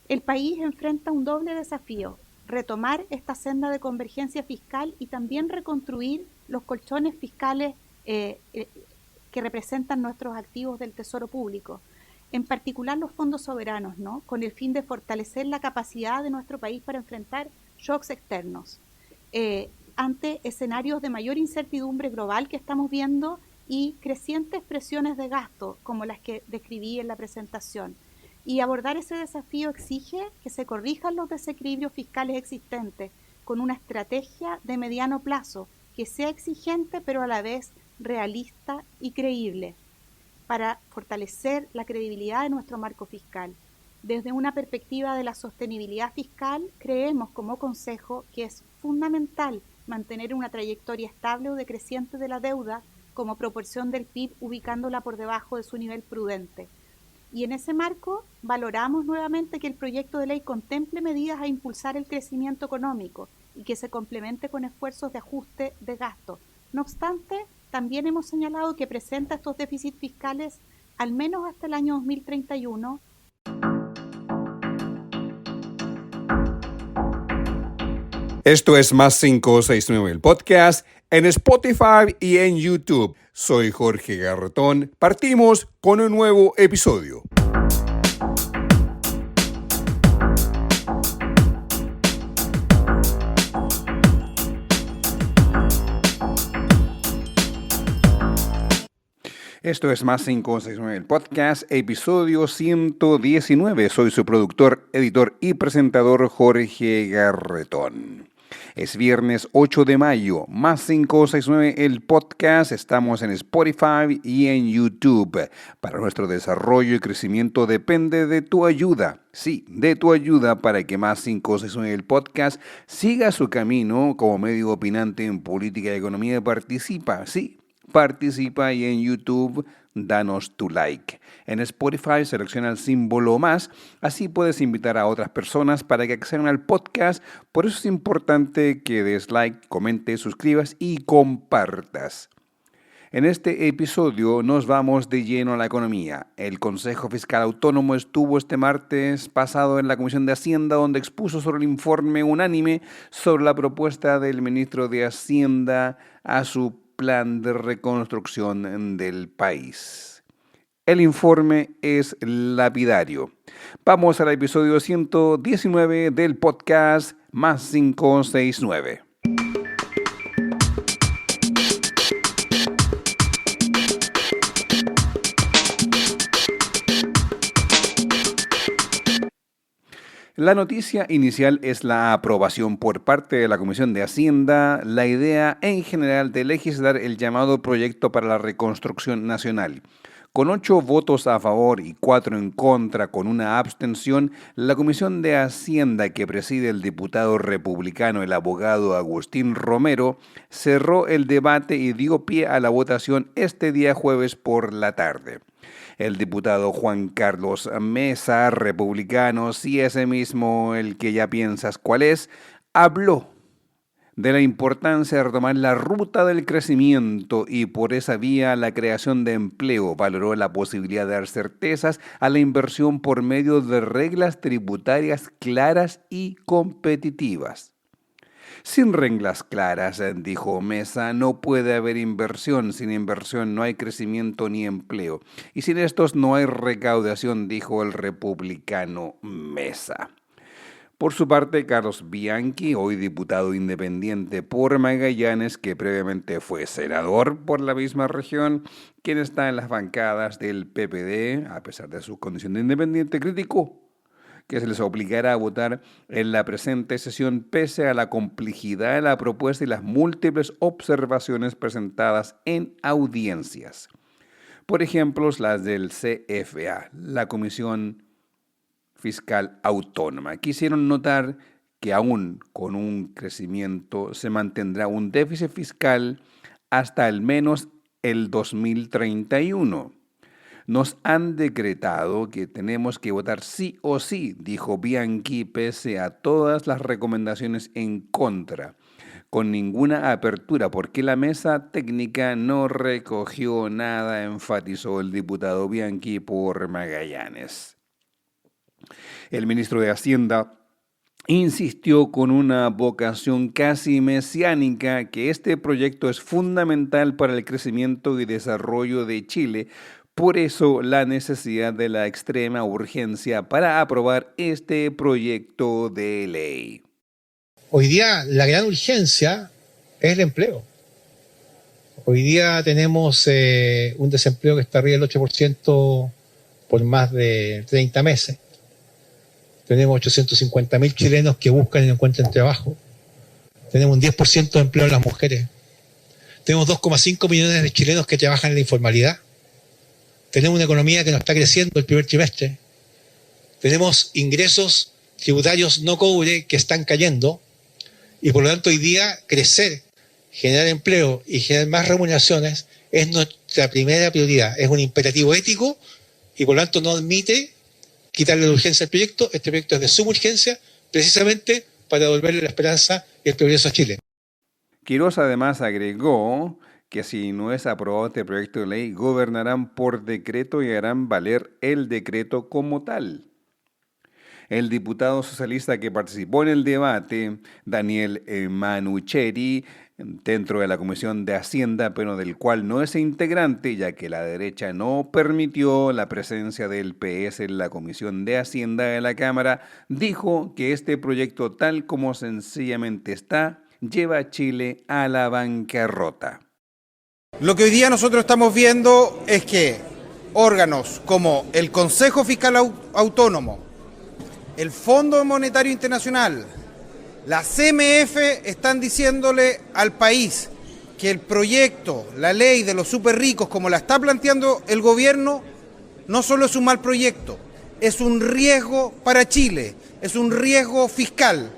El país enfrenta un doble desafío: retomar esta senda de convergencia fiscal y también reconstruir los colchones fiscales que representan nuestros activos del Tesoro Público, en particular los fondos soberanos, ¿no? Con el fin de fortalecer la capacidad de nuestro país para enfrentar shocks externos, ante escenarios de mayor incertidumbre global que estamos viendo y crecientes presiones de gasto, como las que describí en la presentación. Y abordar ese desafío exige que se corrijan los desequilibrios fiscales existentes con una estrategia de mediano plazo que sea exigente pero a la vez realista y creíble para fortalecer la credibilidad de nuestro marco fiscal. Desde una perspectiva de la sostenibilidad fiscal, creemos como Consejo que es fundamental mantener una trayectoria estable o decreciente de la deuda como proporción del PIB, ubicándola por debajo de su nivel prudente. Y en ese marco, valoramos nuevamente que el proyecto de ley contemple medidas a impulsar el crecimiento económico y que se complemente con esfuerzos de ajuste de gasto. No obstante, también hemos señalado que presenta estos déficits fiscales al menos hasta el año 2031. Esto es Más 569, el podcast, en Spotify y en YouTube. Soy Jorge Garretón. Partimos con un nuevo episodio. Esto es Más 569, el podcast, episodio 119. Soy su productor, editor y presentador Jorge Garretón. Es viernes 8 de mayo, Más 569, el podcast. Estamos en Spotify y en YouTube. Para nuestro desarrollo y crecimiento depende de tu ayuda. Sí, de tu ayuda para que Más 569, el podcast, siga su camino como medio opinante en política y economía. Participa y en YouTube danos tu like. En Spotify selecciona el símbolo más, así puedes invitar a otras personas para que accedan al podcast. Por eso es importante que des like, comentes, suscribas y compartas. En este episodio nos vamos de lleno a la economía. El Consejo Fiscal Autónomo estuvo este martes pasado en la Comisión de Hacienda, donde expuso sobre el informe unánime sobre la propuesta del ministro de Hacienda a su plan de reconstrucción del país. El informe es lapidario. Vamos al episodio 119 del podcast Más 569. La noticia inicial es la aprobación por parte de la Comisión de Hacienda, la idea en general de legislar el llamado Proyecto para la Reconstrucción Nacional. Con 8 votos a favor y 4 en contra, con una abstención, la Comisión de Hacienda, que preside el diputado republicano, el abogado Agustín Romero, cerró el debate y dio pie a la votación este día jueves por la tarde. El diputado Juan Carlos Mesa, republicano, sí ese mismo el que ya piensas cuál es, habló de la importancia de retomar la ruta del crecimiento y por esa vía la creación de empleo. Valoró la posibilidad de dar certezas a la inversión por medio de reglas tributarias claras y competitivas. Sin reglas claras, dijo Mesa, no puede haber inversión. Sin inversión no hay crecimiento ni empleo. Y sin estos no hay recaudación, dijo el republicano Mesa. Por su parte, Carlos Bianchi, hoy diputado independiente por Magallanes, que previamente fue senador por la misma región, quien está en las bancadas del PPD, a pesar de su condición de independiente, criticó que se les obligara a votar en la presente sesión pese a la complejidad de la propuesta y las múltiples observaciones presentadas en audiencias. Por ejemplo, las del CFA, la Comisión Fiscal Autónoma. Quisieron notar que aún con un crecimiento se mantendrá un déficit fiscal hasta al menos el 2031. Nos han decretado que tenemos que votar sí o sí, dijo Bianchi, pese a todas las recomendaciones en contra, con ninguna apertura, porque la mesa técnica no recogió nada, enfatizó el diputado Bianchi por Magallanes. El ministro de Hacienda insistió con una vocación casi mesiánica que este proyecto es fundamental para el crecimiento y desarrollo de Chile. Por eso la necesidad de la extrema urgencia para aprobar este proyecto de ley. Hoy día la gran urgencia es el empleo. Hoy día tenemos un desempleo que está arriba del 8% por más de 30 meses. Tenemos 850.000 chilenos que buscan y no encuentran trabajo. Tenemos un 10% de empleo en las mujeres. Tenemos 2,5 millones de chilenos que trabajan en la informalidad. Tenemos una economía que no está creciendo el primer trimestre. Tenemos ingresos tributarios no cobre que están cayendo. Y por lo tanto hoy día crecer, generar empleo y generar más remuneraciones es nuestra primera prioridad. Es un imperativo ético y por lo tanto no admite quitarle la urgencia al proyecto. Este proyecto es de suma urgencia precisamente para devolverle la esperanza y el progreso a Chile. Quirós además agregó que si no es aprobado este proyecto de ley, gobernarán por decreto y harán valer el decreto como tal. El diputado socialista que participó en el debate, Daniel Manucheri, dentro de la Comisión de Hacienda, pero del cual no es integrante, ya que la derecha no permitió la presencia del PS en la Comisión de Hacienda de la Cámara, dijo que este proyecto, tal como sencillamente está, lleva a Chile a la bancarrota. Lo que hoy día nosotros estamos viendo es que órganos como el Consejo Fiscal Autónomo, el Fondo Monetario Internacional, la CMF están diciéndole al país que el proyecto, la ley de los súper ricos, como la está planteando el gobierno, no solo es un mal proyecto, es un riesgo para Chile, es un riesgo fiscal.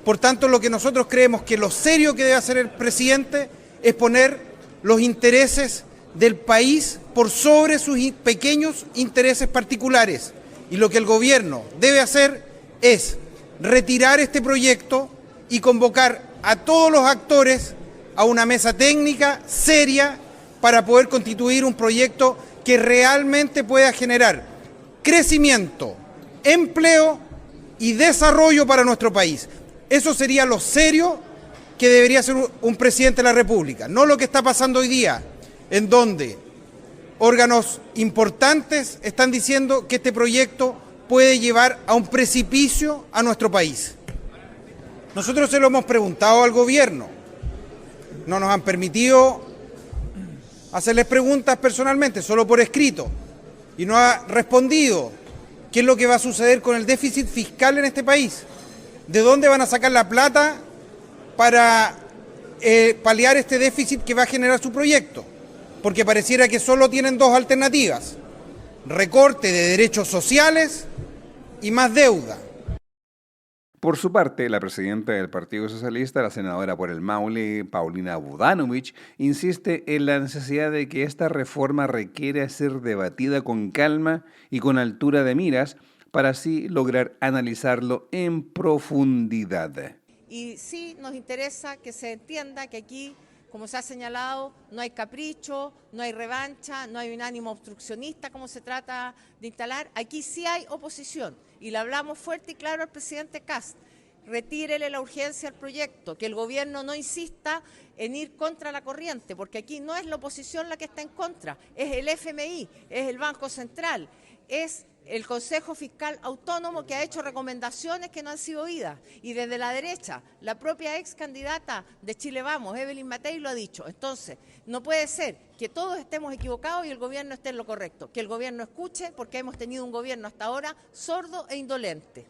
Por tanto, lo que nosotros creemos que lo serio que debe hacer el presidente es poner los intereses del país por sobre sus pequeños intereses particulares. Y lo que el gobierno debe hacer es retirar este proyecto y convocar a todos los actores a una mesa técnica seria para poder constituir un proyecto que realmente pueda generar crecimiento, empleo y desarrollo para nuestro país. Eso sería lo serio que debería ser un presidente de la República, no lo que está pasando hoy día, en donde órganos importantes están diciendo que este proyecto puede llevar a un precipicio a nuestro país. Nosotros se lo hemos preguntado al gobierno, no nos han permitido hacerles preguntas personalmente, solo por escrito, y no ha respondido qué es lo que va a suceder con el déficit fiscal en este país, de dónde van a sacar la plata para paliar este déficit que va a generar su proyecto, porque pareciera que solo tienen dos alternativas: recorte de derechos sociales y más deuda. Por su parte, la presidenta del Partido Socialista, la senadora por el Maule, Paulina Bodanovich, insiste en la necesidad de que esta reforma requiere ser debatida con calma y con altura de miras para así lograr analizarlo en profundidad. Y sí nos interesa que se entienda que aquí, como se ha señalado, no hay capricho, no hay revancha, no hay un ánimo obstruccionista como se trata de instalar. Aquí sí hay oposición y le hablamos fuerte y claro al presidente Kast. Retírele la urgencia al proyecto, que el gobierno no insista en ir contra la corriente, porque aquí no es la oposición la que está en contra, es el FMI, es el Banco Central, es el Consejo Fiscal Autónomo que ha hecho recomendaciones que no han sido oídas. Y desde la derecha, la propia ex candidata de Chile Vamos, Evelyn Matei, lo ha dicho. Entonces, no puede ser que todos estemos equivocados y el gobierno esté en lo correcto. Que el gobierno escuche, porque hemos tenido un gobierno hasta ahora sordo e indolente.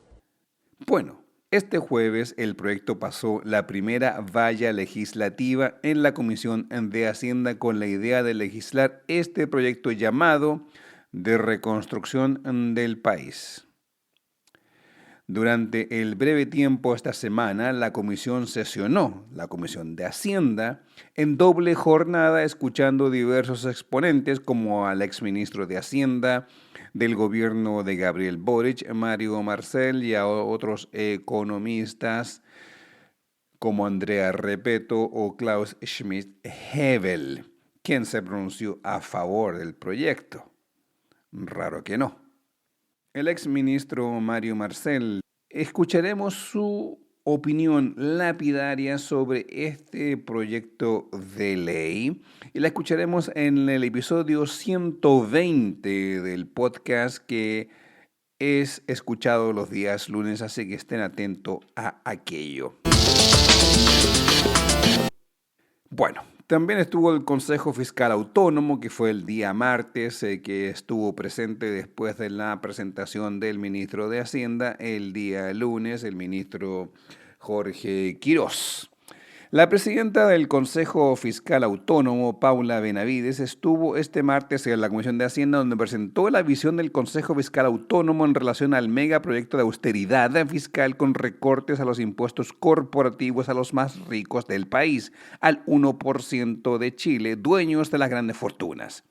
Bueno, este jueves el proyecto pasó la primera valla legislativa en la Comisión de Hacienda con la idea de legislar este proyecto llamado de reconstrucción del país. Durante el breve tiempo esta semana, la comisión sesionó, la Comisión de Hacienda, en doble jornada, escuchando diversos exponentes como al exministro de Hacienda del gobierno de Gabriel Boric, Mario Marcel, y a otros economistas como Andrea Repeto o Klaus Schmidt-Hebel, quien se pronunció a favor del proyecto. Raro que no. el exministro Mario Marcel. Escucharemos su opinión lapidaria sobre este proyecto de ley y la escucharemos en el episodio 120 del podcast que es escuchado los días lunes, así que estén atentos a aquello. Bueno, también estuvo el Consejo Fiscal Autónomo, que fue el día martes, que estuvo presente después de la presentación del ministro de Hacienda, el día lunes, el ministro Jorge Quirós. La presidenta del Consejo Fiscal Autónomo, Paula Benavides, estuvo este martes en la Comisión de Hacienda donde presentó la visión del Consejo Fiscal Autónomo en relación al megaproyecto de austeridad fiscal con recortes a los impuestos corporativos a los más ricos del país, al 1% de Chile, dueños de las grandes fortunas.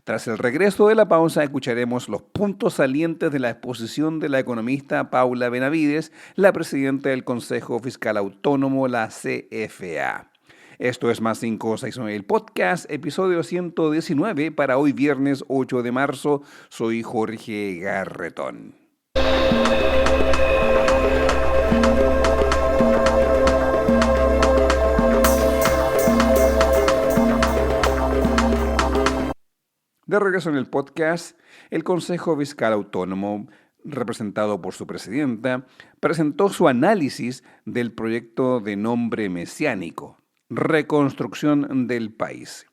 Tras el regreso de la pausa, escucharemos los puntos salientes de la exposición de la economista Paula Benavides, la presidenta del Consejo Fiscal Autónomo, la CFA. Esto es Más 569, el podcast, episodio 119, para hoy viernes 8 de marzo. Soy Jorge Garretón. De regreso en el podcast, el Consejo Fiscal Autónomo, representado por su presidenta, presentó su análisis del proyecto de nombre mesiánico, Reconstrucción del País.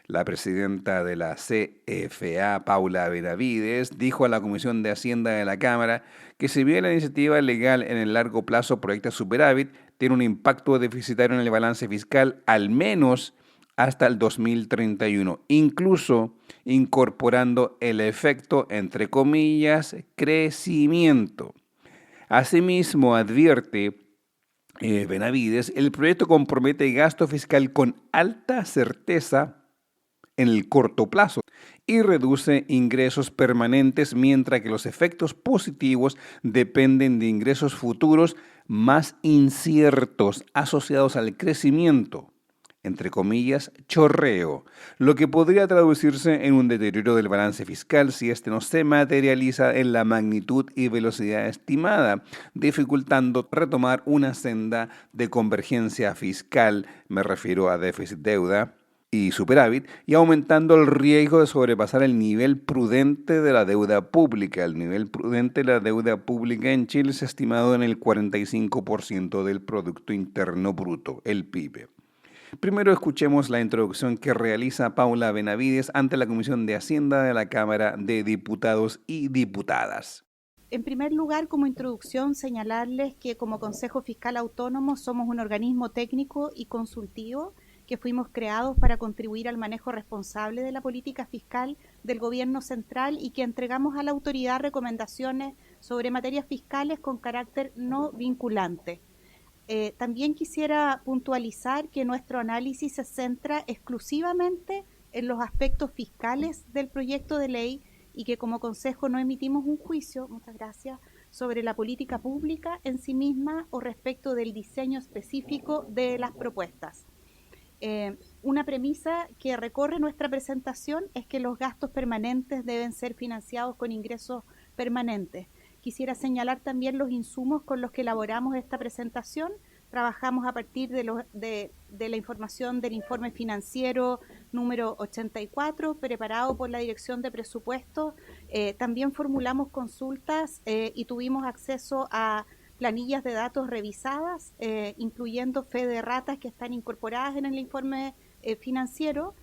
La presidenta de la CFA, Paula Benavides, dijo a la Comisión de Hacienda de la Cámara que si bien la iniciativa legal en el largo plazo proyecta superávit, tiene un impacto deficitario en el balance fiscal al menos hasta el 2031, incluso incorporando el efecto, entre comillas, crecimiento. Asimismo, advierte Benavides, el proyecto compromete gasto fiscal con alta certeza en el corto plazo y reduce ingresos permanentes, mientras que los efectos positivos dependen de ingresos futuros más inciertos asociados al crecimiento, entre comillas, chorreo, lo que podría traducirse en un deterioro del balance fiscal si este no se materializa en la magnitud y velocidad estimada, dificultando retomar una senda de convergencia fiscal, me refiero a déficit deuda y superávit, y aumentando el riesgo de sobrepasar el nivel prudente de la deuda pública. El nivel prudente de la deuda pública en Chile es estimado en el 45% del Producto Interno Bruto, el PIB. Primero escuchemos la introducción que realiza Paula Benavides ante la Comisión de Hacienda de la Cámara de Diputados y Diputadas. En primer lugar, como introducción, señalarles que como Consejo Fiscal Autónomo somos un organismo técnico y consultivo que fuimos creados para contribuir al manejo responsable de la política fiscal del Gobierno central y que entregamos a la autoridad recomendaciones sobre materias fiscales con carácter no vinculante. También quisiera puntualizar que nuestro análisis se centra exclusivamente en los aspectos fiscales del proyecto de ley y que como Consejo no emitimos un juicio, muchas gracias, sobre la política pública en sí misma o respecto del diseño específico de las propuestas. Una premisa que recorre nuestra presentación es que los gastos permanentes deben ser financiados con ingresos permanentes. Quisiera señalar también los insumos con los que elaboramos esta presentación. Trabajamos a partir de la información del informe financiero número 84, preparado por la Dirección de Presupuestos. También formulamos consultas y tuvimos acceso a planillas de datos revisadas, incluyendo fe de ratas que están incorporadas en el informe financiero.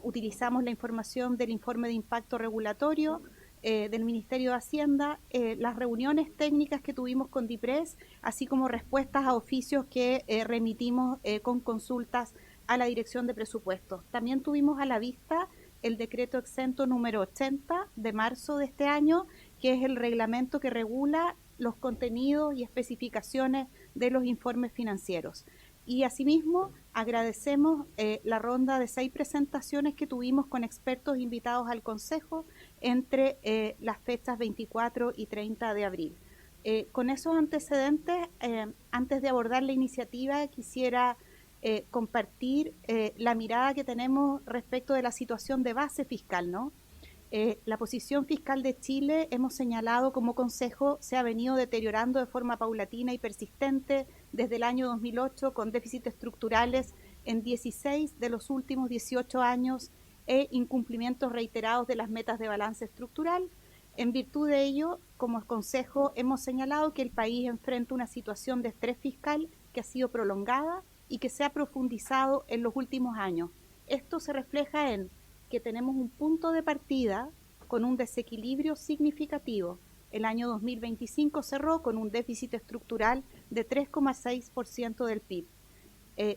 Utilizamos la información del informe de impacto regulatorio del Ministerio de Hacienda, las reuniones técnicas que tuvimos con DIPRES, así como respuestas a oficios que remitimos con consultas a la Dirección de Presupuestos. También tuvimos a la vista el decreto exento número 80 de marzo de este año, que es el reglamento que regula los contenidos y especificaciones de los informes financieros. Y asimismo agradecemos la ronda de 6 presentaciones que tuvimos con expertos invitados al Consejo entre las fechas 24 y 30 de abril. Con esos antecedentes, antes de abordar la iniciativa, quisiera compartir la mirada que tenemos respecto de la situación de base fiscal, ¿no? La posición fiscal de Chile, hemos señalado como Consejo, se ha venido deteriorando de forma paulatina y persistente desde el año 2008, con déficits estructurales en 16 de los últimos 18 años e incumplimientos reiterados de las metas de balance estructural. En virtud de ello, como Consejo, hemos señalado que el país enfrenta una situación de estrés fiscal que ha sido prolongada y que se ha profundizado en los últimos años. Esto se refleja en que tenemos un punto de partida con un desequilibrio significativo. El año 2025 cerró con un déficit estructural de 3,6% del PIB.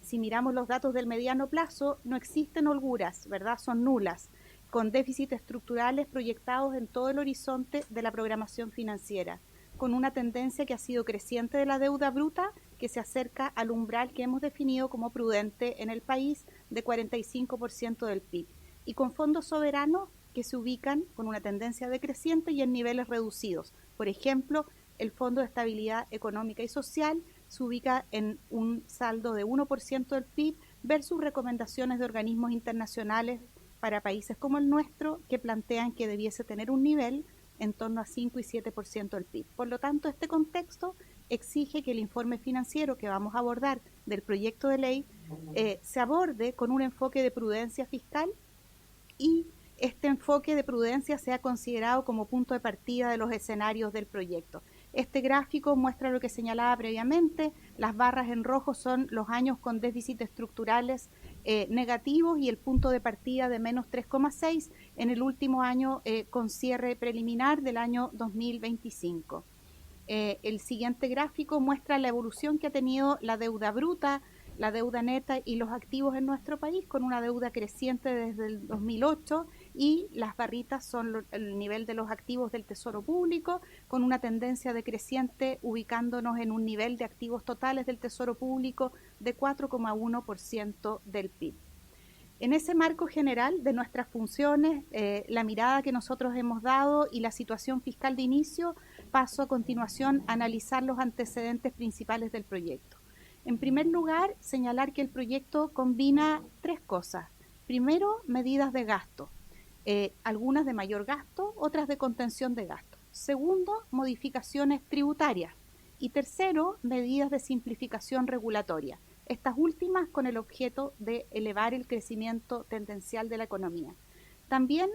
Si miramos los datos del mediano plazo, no existen holguras, ¿verdad? Son nulas, con déficits estructurales proyectados en todo el horizonte de la programación financiera, con una tendencia que ha sido creciente de la deuda bruta, que se acerca al umbral que hemos definido como prudente en el país de 45% del PIB, y con fondos soberanos que se ubican con una tendencia decreciente y en niveles reducidos. Por ejemplo, el Fondo de Estabilidad Económica y Social se ubica en un saldo de 1% del PIB versus recomendaciones de organismos internacionales para países como el nuestro que plantean que debiese tener un nivel en torno a 5 y 7% del PIB. Por lo tanto, este contexto exige que el informe financiero que vamos a abordar del proyecto de ley se aborde con un enfoque de prudencia fiscal, y este enfoque de prudencia sea considerado como punto de partida de los escenarios del proyecto. Este gráfico muestra lo que señalaba previamente. Las barras en rojo son los años con déficits estructurales negativos y el punto de partida de menos 3,6 en el último año con cierre preliminar del año 2025. El siguiente gráfico muestra la evolución que ha tenido la deuda bruta, la deuda neta y los activos en nuestro país, con una deuda creciente desde el 2008, y las barritas son el nivel de los activos del Tesoro Público, con una tendencia decreciente, ubicándonos en un nivel de activos totales del Tesoro Público de 4,1% del PIB. En ese marco general de nuestras funciones, la mirada que nosotros hemos dado y la situación fiscal de inicio, paso a continuación a analizar los antecedentes principales del proyecto. En primer lugar, señalar que el proyecto combina tres cosas. Primero, medidas de gasto, algunas de mayor gasto, otras de contención de gasto. Segundo, modificaciones tributarias. Y tercero, medidas de simplificación regulatoria. Estas últimas con el objeto de elevar el crecimiento tendencial de la economía. También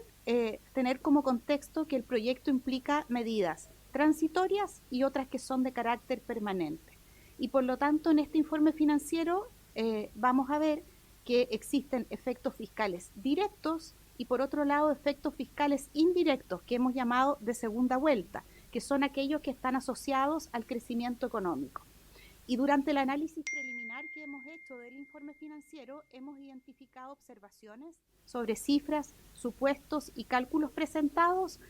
tener como contexto que el proyecto implica medidas transitorias y otras que son de carácter permanente. Y por lo tanto, en este informe financiero vamos a ver que existen efectos fiscales directos y, por otro lado, efectos fiscales indirectos que hemos llamado de segunda vuelta, que son aquellos que están asociados al crecimiento económico. Y durante el análisis preliminar que hemos hecho del informe financiero, hemos identificado observaciones sobre cifras, supuestos y cálculos presentados.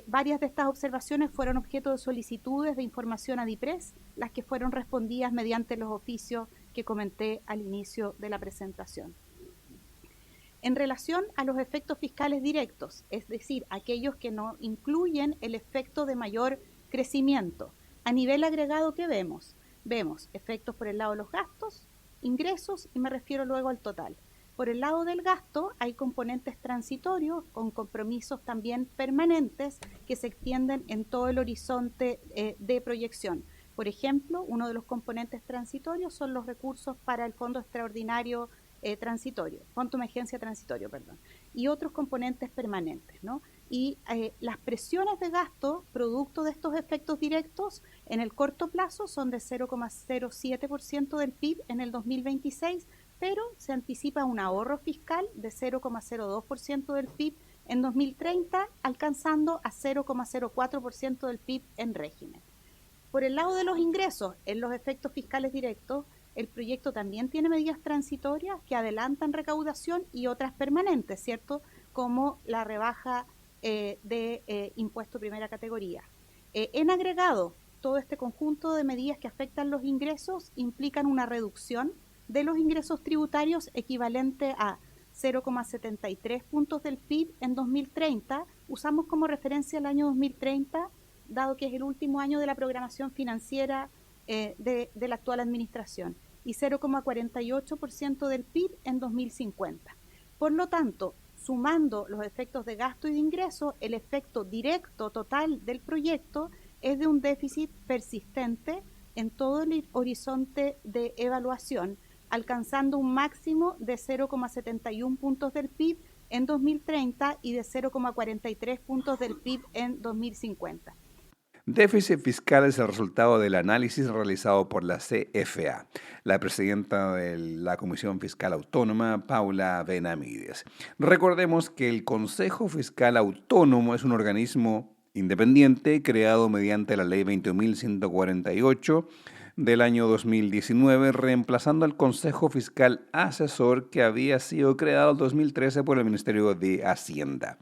Varias de estas observaciones fueron objeto de solicitudes de información a DIPRES, las que fueron respondidas mediante los oficios que comenté al inicio de la presentación. En relación a los efectos fiscales directos, es decir, aquellos que no incluyen el efecto de mayor crecimiento, a nivel agregado, ¿qué vemos? Vemos efectos por el lado de los gastos, ingresos, y me refiero luego al total. Por el lado del gasto hay componentes transitorios con compromisos también permanentes que se extienden en todo el horizonte de proyección. Por ejemplo, uno de los componentes transitorios son los recursos para el Fondo Extraordinario Transitorio, Fondo de Emergencia Transitorio, perdón, y otros componentes permanentes, ¿no? Y las presiones de gasto, producto de estos efectos directos, en el corto plazo son de 0,07% del PIB en el 2026, pero se anticipa un ahorro fiscal de 0,02% del PIB en 2030, alcanzando a 0,04% del PIB en régimen. Por el lado de los ingresos, en los efectos fiscales directos, el proyecto también tiene medidas transitorias que adelantan recaudación y otras permanentes, ¿cierto? Como la rebaja de impuesto primera categoría. En agregado, todo este conjunto de medidas que afectan los ingresos implican una reducción de los ingresos tributarios equivalente a 0,73 puntos del PIB en 2030. Usamos como referencia el año 2030, dado que es el último año de la programación financiera de la actual administración, y 0,48% del PIB en 2050. Por lo tanto, sumando los efectos de gasto y de ingreso, el efecto directo total del proyecto es de un déficit persistente en todo el horizonte de evaluación, alcanzando un máximo de 0,71 puntos del PIB en 2030 y de 0,43 puntos del PIB en 2050. Déficit fiscal es el resultado del análisis realizado por la CFA, la presidenta de la Comisión Fiscal Autónoma, Paula Benavides. Recordemos que el Consejo Fiscal Autónomo es un organismo independiente creado mediante la Ley 20.148 del año 2019, reemplazando al Consejo Fiscal Asesor que había sido creado en 2013 por el Ministerio de Hacienda.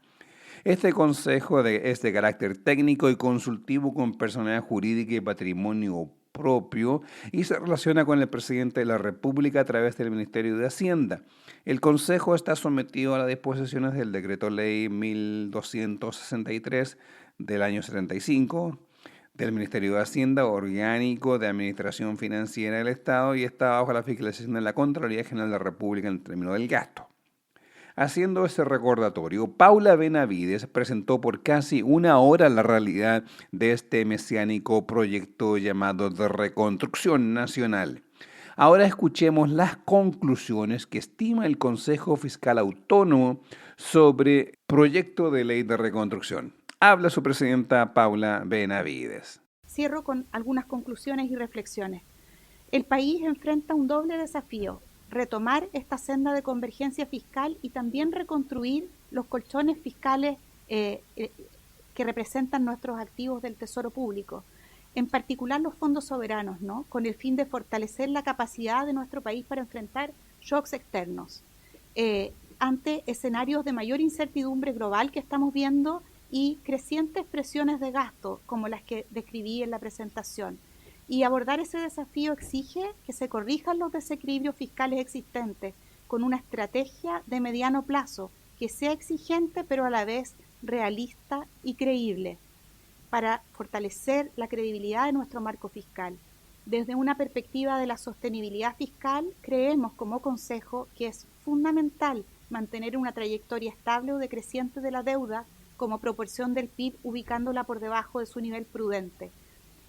Este consejo es de carácter técnico y consultivo con personalidad jurídica y patrimonio propio y se relaciona con el presidente de la República a través del Ministerio de Hacienda. El consejo está sometido a las disposiciones del Decreto Ley 1263 del año 75 del Ministerio de Hacienda, orgánico de Administración Financiera del Estado, y está bajo la fiscalización de la Contraloría General de la República en términos del gasto. Haciendo ese recordatorio, Paula Benavides presentó por casi una hora la realidad de este mesiánico proyecto llamado de reconstrucción nacional. Ahora escuchemos las conclusiones que estima el Consejo Fiscal Autónomo sobre proyecto de ley de reconstrucción. Habla su presidenta Paula Benavides. Cierro con algunas conclusiones y reflexiones. El país enfrenta un doble desafío: retomar esta senda de convergencia fiscal y también reconstruir los colchones fiscales que representan nuestros activos del Tesoro Público, en particular los fondos soberanos, ¿no?, con el fin de fortalecer la capacidad de nuestro país para enfrentar shocks externos ante escenarios de mayor incertidumbre global que estamos viendo y crecientes presiones de gasto como las que describí en la presentación. Y abordar ese desafío exige que se corrijan los desequilibrios fiscales existentes con una estrategia de mediano plazo que sea exigente pero a la vez realista y creíble para fortalecer la credibilidad de nuestro marco fiscal. Desde una perspectiva de la sostenibilidad fiscal, creemos como Consejo que es fundamental mantener una trayectoria estable o decreciente de la deuda como proporción del PIB, ubicándola por debajo de su nivel prudente.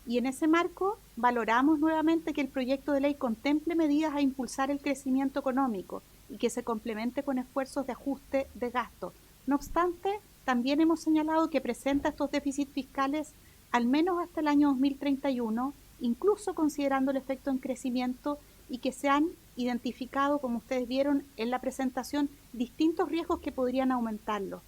Y en ese marco valoramos nuevamente que el proyecto de ley contemple medidas a impulsar el crecimiento económico y que se complemente con esfuerzos de ajuste de gasto. No obstante, también hemos señalado que presenta estos déficits fiscales al menos hasta el año 2031, incluso considerando el efecto en crecimiento, y que se han identificado, como ustedes vieron en la presentación, distintos riesgos que podrían aumentarlo.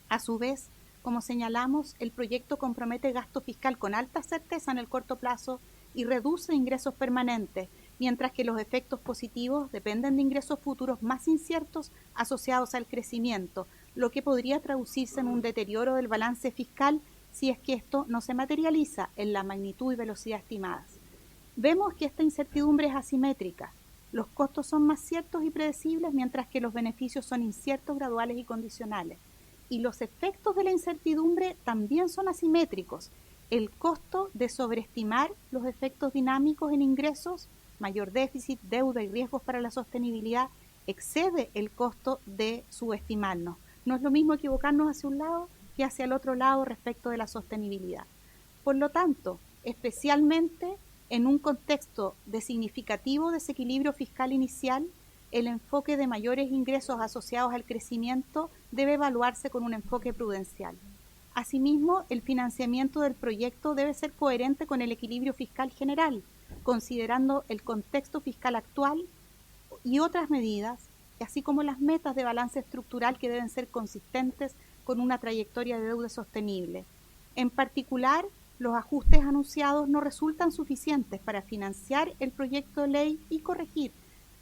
A su vez, como señalamos, el proyecto compromete gasto fiscal con alta certeza en el corto plazo y reduce ingresos permanentes, mientras que los efectos positivos dependen de ingresos futuros más inciertos asociados al crecimiento, lo que podría traducirse en un deterioro del balance fiscal si es que esto no se materializa en la magnitud y velocidad estimadas. Vemos que esta incertidumbre es asimétrica. Los costos son más ciertos y predecibles, mientras que los beneficios son inciertos, graduales y condicionales. Y los efectos de la incertidumbre también son asimétricos. El costo de sobreestimar los efectos dinámicos en ingresos, mayor déficit, deuda y riesgos para la sostenibilidad, excede el costo de subestimarnos. No es lo mismo equivocarnos hacia un lado que hacia el otro lado respecto de la sostenibilidad. Por lo tanto, especialmente en un contexto de significativo desequilibrio fiscal inicial, el enfoque de mayores ingresos asociados al crecimiento debe evaluarse con un enfoque prudencial. Asimismo, el financiamiento del proyecto debe ser coherente con el equilibrio fiscal general, considerando el contexto fiscal actual y otras medidas, así como las metas de balance estructural que deben ser consistentes con una trayectoria de deuda sostenible. En particular, los ajustes anunciados no resultan suficientes para financiar el proyecto de ley y corregir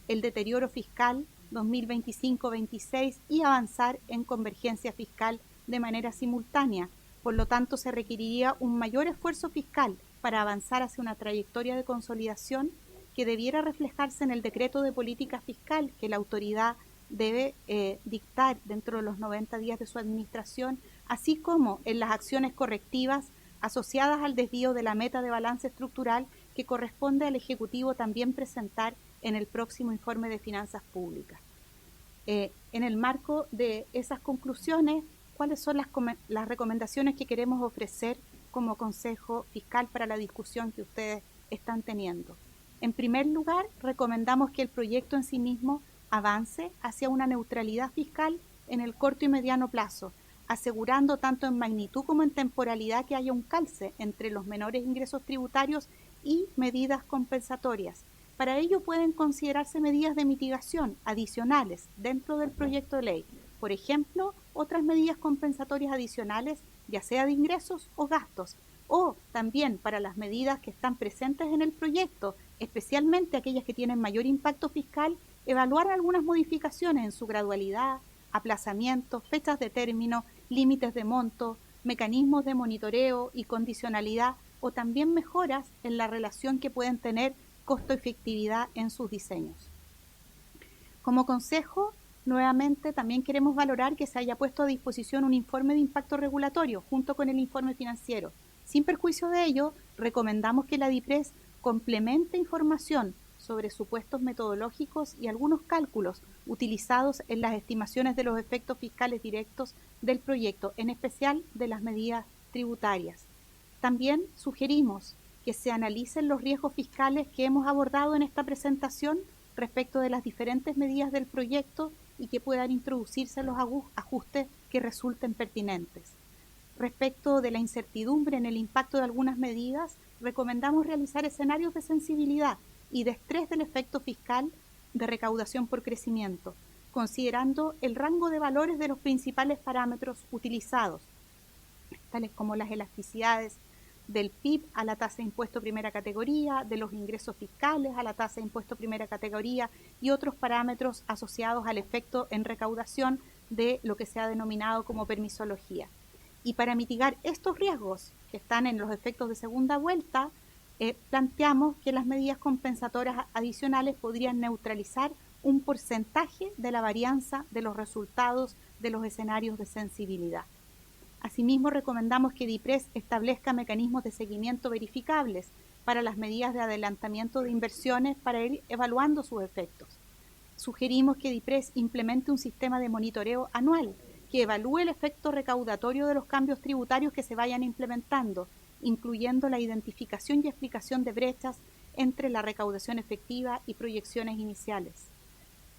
el deterioro fiscal 2025-26 y avanzar en convergencia fiscal de manera simultánea. Por lo tanto, se requeriría un mayor esfuerzo fiscal para avanzar hacia una trayectoria de consolidación que debiera reflejarse en el decreto de política fiscal que la autoridad debe dictar dentro de los 90 días de su administración, así como en las acciones correctivas asociadas al desvío de la meta de balance estructural que corresponde al Ejecutivo también presentar en el próximo informe de finanzas públicas. En el marco de esas conclusiones, ¿cuáles son las recomendaciones que queremos ofrecer como Consejo Fiscal para la discusión que ustedes están teniendo? En primer lugar, recomendamos que el proyecto en sí mismo avance hacia una neutralidad fiscal en el corto y mediano plazo, asegurando tanto en magnitud como en temporalidad que haya un calce entre los menores ingresos tributarios y medidas compensatorias. Para ello pueden considerarse medidas de mitigación adicionales dentro del proyecto de ley. Por ejemplo, otras medidas compensatorias adicionales, ya sea de ingresos o gastos, o también para las medidas que están presentes en el proyecto, especialmente aquellas que tienen mayor impacto fiscal, evaluar algunas modificaciones en su gradualidad, aplazamientos, fechas de término, límites de monto, mecanismos de monitoreo y condicionalidad, o también mejoras en la relación que pueden tener costo-efectividad en sus diseños. Como consejo, nuevamente también queremos valorar que se haya puesto a disposición un informe de impacto regulatorio junto con el informe financiero. Sin perjuicio de ello, recomendamos que la DIPRES complemente información sobre supuestos metodológicos y algunos cálculos utilizados en las estimaciones de los efectos fiscales directos del proyecto, en especial de las medidas tributarias. También sugerimos que se analicen los riesgos fiscales que hemos abordado en esta presentación respecto de las diferentes medidas del proyecto y que puedan introducirse los ajustes que resulten pertinentes. Respecto de la incertidumbre en el impacto de algunas medidas, recomendamos realizar escenarios de sensibilidad y de estrés del efecto fiscal de recaudación por crecimiento, considerando el rango de valores de los principales parámetros utilizados, tales como las elasticidades del PIB a la tasa de impuesto primera categoría, de los ingresos fiscales a la tasa de impuesto primera categoría y otros parámetros asociados al efecto en recaudación de lo que se ha denominado como permisología. Y para mitigar estos riesgos que están en los efectos de segunda vuelta, planteamos que las medidas compensatorias adicionales podrían neutralizar un porcentaje de la varianza de los resultados de los escenarios de sensibilidad. Asimismo, recomendamos que DIPRES establezca mecanismos de seguimiento verificables para las medidas de adelantamiento de inversiones para ir evaluando sus efectos. Sugerimos que DIPRES implemente un sistema de monitoreo anual que evalúe el efecto recaudatorio de los cambios tributarios que se vayan implementando, incluyendo la identificación y explicación de brechas entre la recaudación efectiva y proyecciones iniciales.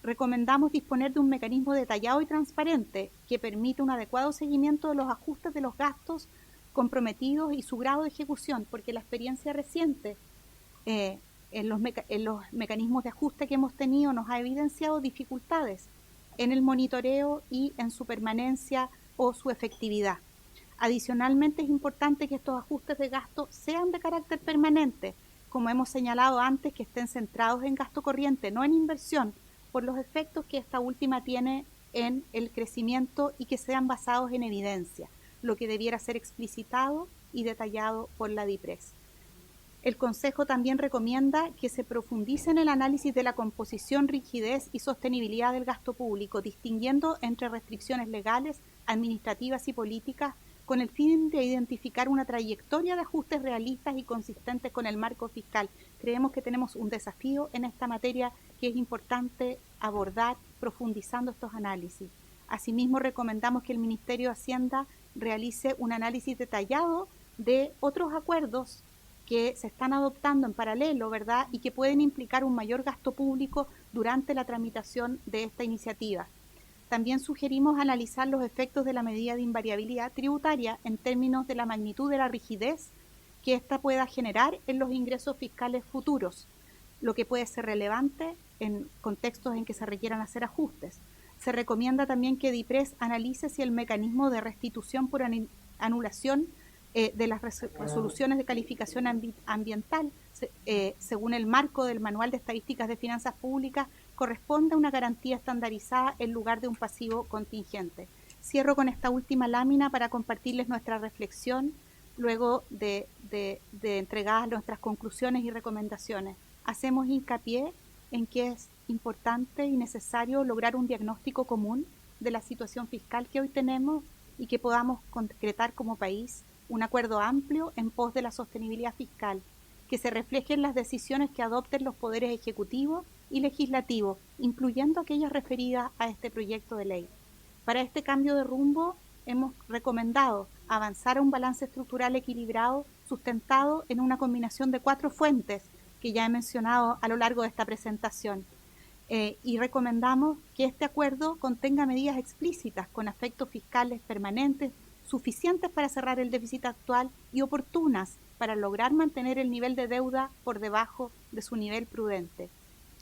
Recomendamos disponer de un mecanismo detallado y transparente que permita un adecuado seguimiento de los ajustes de los gastos comprometidos y su grado de ejecución, porque la experiencia reciente en los mecanismos de ajuste que hemos tenido nos ha evidenciado dificultades en el monitoreo y en su permanencia o su efectividad. Adicionalmente, es importante que estos ajustes de gasto sean de carácter permanente, como hemos señalado antes, que estén centrados en gasto corriente, no en inversión, por los efectos que esta última tiene en el crecimiento y que sean basados en evidencia, lo que debiera ser explicitado y detallado por la DIPRES. El Consejo también recomienda que se profundice en el análisis de la composición, rigidez y sostenibilidad del gasto público, distinguiendo entre restricciones legales, administrativas y políticas, con el fin de identificar una trayectoria de ajustes realistas y consistentes con el marco fiscal. Creemos que tenemos un desafío en esta materia que es importante abordar profundizando estos análisis. Asimismo, recomendamos que el Ministerio de Hacienda realice un análisis detallado de otros acuerdos que se están adoptando en paralelo, ¿verdad?, y que pueden implicar un mayor gasto público durante la tramitación de esta iniciativa. También sugerimos analizar los efectos de la medida de invariabilidad tributaria en términos de la magnitud de la rigidez que ésta pueda generar en los ingresos fiscales futuros, lo que puede ser relevante en contextos en que se requieran hacer ajustes. Se recomienda también que DIPRES analice si el mecanismo de restitución por anulación de las resoluciones de calificación ambiental, según el marco del Manual de Estadísticas de Finanzas Públicas, corresponde a una garantía estandarizada en lugar de un pasivo contingente. Cierro con esta última lámina para compartirles nuestra reflexión luego de entregadas nuestras conclusiones y recomendaciones. Hacemos hincapié en que es importante y necesario lograr un diagnóstico común de la situación fiscal que hoy tenemos y que podamos concretar como país un acuerdo amplio en pos de la sostenibilidad fiscal, que se refleje en las decisiones que adopten los poderes ejecutivos y legislativo, incluyendo aquellas referidas a este proyecto de ley. Para este cambio de rumbo, hemos recomendado avanzar a un balance estructural equilibrado sustentado en una combinación de 4 fuentes que ya he mencionado a lo largo de esta presentación. Y recomendamos que este acuerdo contenga medidas explícitas con efectos fiscales permanentes suficientes para cerrar el déficit actual y oportunas para lograr mantener el nivel de deuda por debajo de su nivel prudente.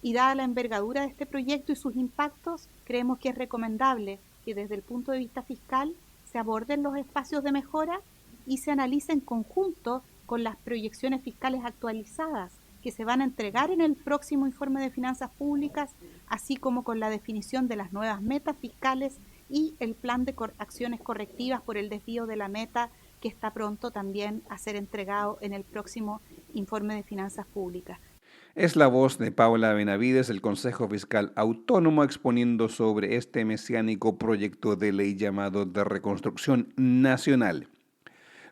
Y dada la envergadura de este proyecto y sus impactos, creemos que es recomendable que desde el punto de vista fiscal se aborden los espacios de mejora y se analice en conjunto con las proyecciones fiscales actualizadas que se van a entregar en el próximo informe de finanzas públicas, así como con la definición de las nuevas metas fiscales y el plan de acciones correctivas por el desvío de la meta, que está pronto también a ser entregado en el próximo informe de finanzas públicas. Es la voz de Paula Benavides, del Consejo Fiscal Autónomo, exponiendo sobre este mesiánico proyecto de ley llamado de Reconstrucción Nacional.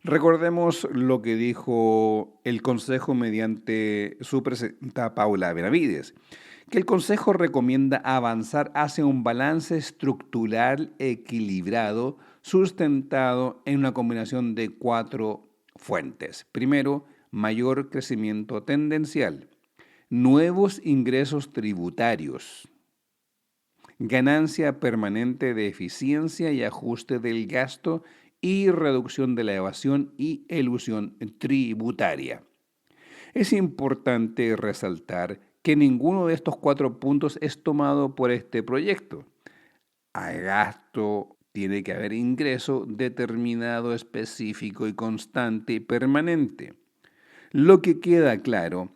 Recordemos lo que dijo el Consejo mediante su presidenta Paula Benavides, que el Consejo recomienda avanzar hacia un balance estructural equilibrado sustentado en una combinación de 4 fuentes. Primero, mayor crecimiento tendencial, nuevos ingresos tributarios, ganancia permanente de eficiencia y ajuste del gasto y reducción de la evasión y elusión tributaria. Es importante resaltar que ninguno de estos 4 puntos es tomado por este proyecto. A gasto tiene que haber ingreso determinado, específico y constante y permanente. Lo que queda claro,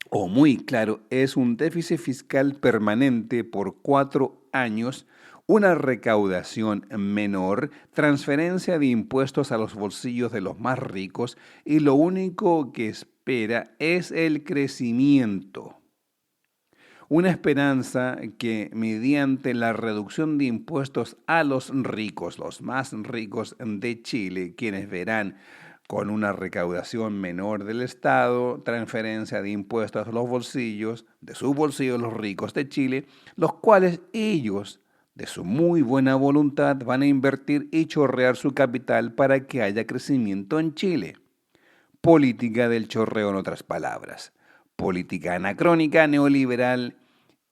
o muy claro, es un déficit fiscal permanente por 4 años, una recaudación menor, transferencia de impuestos a los bolsillos de los más ricos y lo único que espera es el crecimiento. Una esperanza que mediante la reducción de impuestos a los ricos, los más ricos de Chile, quienes verán con una recaudación menor del Estado, transferencia de impuestos a los bolsillos, de sus bolsillos los ricos de Chile, los cuales ellos, de su muy buena voluntad, van a invertir y chorrear su capital para que haya crecimiento en Chile. Política del chorreo, en otras palabras. Política anacrónica, neoliberal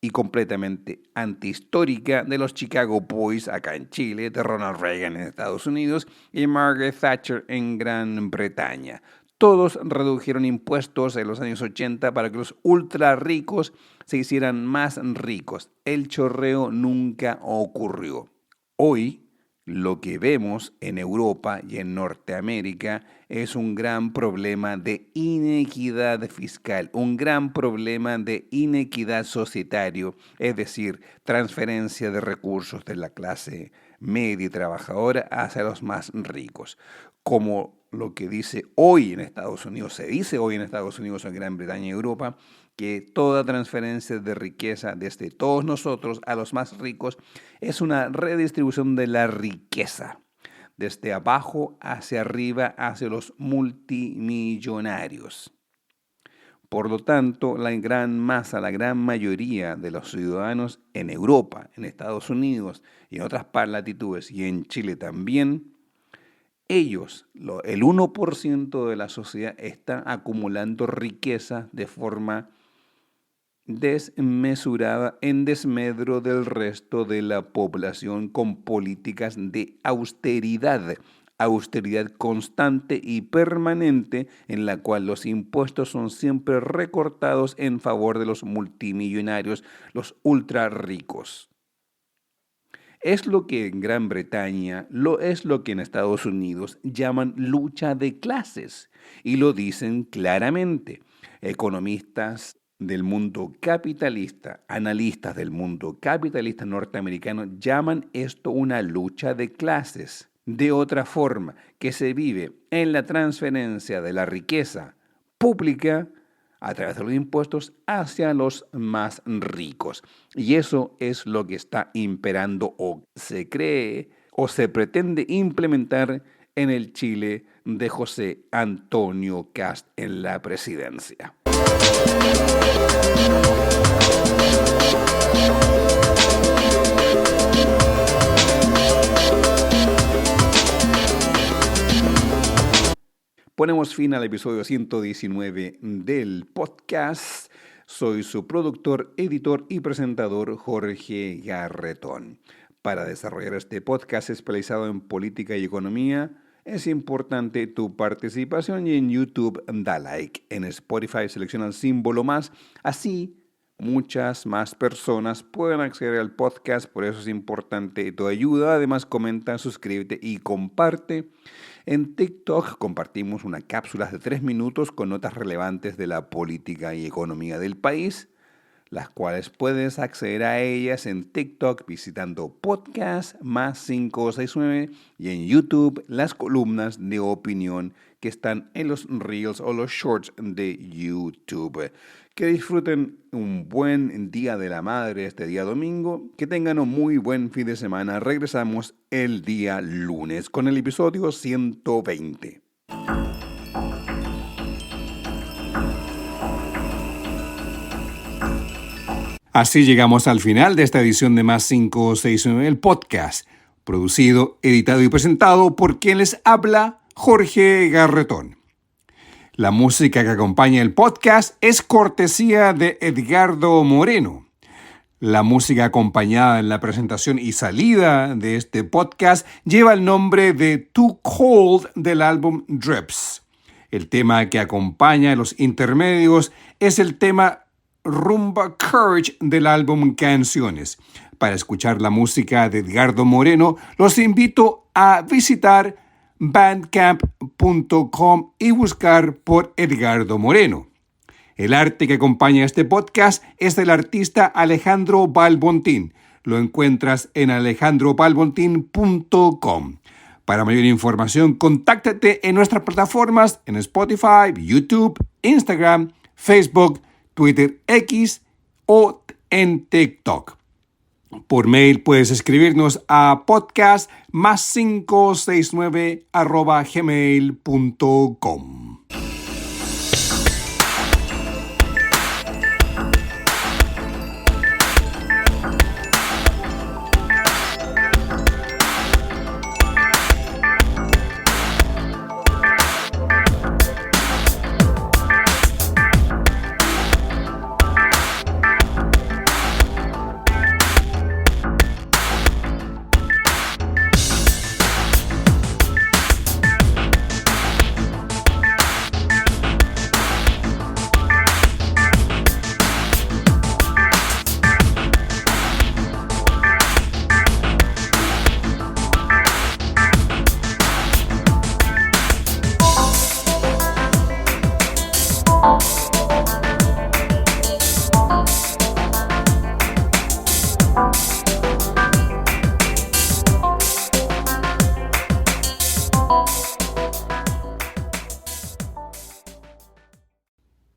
y completamente antihistórica de los Chicago Boys acá en Chile, de Ronald Reagan en Estados Unidos y Margaret Thatcher en Gran Bretaña. Todos redujeron impuestos en los años 80 para que los ultra ricos se hicieran más ricos. El chorreo nunca ocurrió. Hoy, lo que vemos en Europa y en Norteamérica es un gran problema de inequidad fiscal, un gran problema de inequidad societario, es decir, transferencia de recursos de la clase media y trabajadora hacia los más ricos. Como lo que dice hoy en Estados Unidos, se dice hoy en Estados Unidos, en Gran Bretaña y Europa, que toda transferencia de riqueza desde todos nosotros a los más ricos es una redistribución de la riqueza, desde abajo hacia arriba, hacia los multimillonarios. Por lo tanto, la gran masa, la gran mayoría de los ciudadanos en Europa, en Estados Unidos y en otras latitudes y en Chile también, ellos, el 1% de la sociedad, están acumulando riqueza de forma desmesurada en desmedro del resto de la población con políticas de austeridad constante y permanente en la cual los impuestos son siempre recortados en favor de los multimillonarios, los ultra ricos. Es lo que en Gran Bretaña, es lo que en Estados Unidos llaman lucha de clases y lo dicen claramente. Economistas del mundo capitalista, analistas del mundo capitalista norteamericano llaman esto una lucha de clases. De otra forma, que se vive en la transferencia de la riqueza pública a través de los impuestos hacia los más ricos. Y eso es lo que está imperando o se cree o se pretende implementar en el Chile de José Antonio Kast en la presidencia. Ponemos fin al episodio 119 del podcast. Soy su productor, editor y presentador Jorge Garretón. Para desarrollar este podcast especializado en política y economía, es importante tu participación y en YouTube da like. En Spotify selecciona el símbolo más. Así muchas más personas pueden acceder al podcast, por eso es importante tu ayuda. Además, comenta, suscríbete y comparte. En TikTok compartimos una cápsula de 3 minutos con notas relevantes de la política y economía del país, las cuales puedes acceder a ellas en TikTok visitando podcast más 569 y en YouTube las columnas de opinión que están en los Reels o los Shorts de YouTube. Que disfruten un buen Día de la Madre este día domingo, que tengan un muy buen fin de semana. Regresamos el día lunes con el episodio 120. Así llegamos al final de esta edición de Más 569, el podcast, producido, editado y presentado por quien les habla, Jorge Garretón. La música que acompaña el podcast es cortesía de Edgardo Moreno. La música acompañada en la presentación y salida de este podcast lleva el nombre de Too Cold del álbum Drips. El tema que acompaña los intermedios es el tema Rumba Courage del álbum Canciones. Para escuchar la música de Edgardo Moreno, los invito a visitar bandcamp.com y buscar por Edgardo Moreno. El arte que acompaña este podcast es del artista Alejandro Balbontín. Lo encuentras en alejandrobalbontin.com. Para mayor información, contáctate en nuestras plataformas en Spotify, YouTube, Instagram, Facebook, Twitter X o en TikTok. Por mail puedes escribirnos a podcast+569@gmail.com.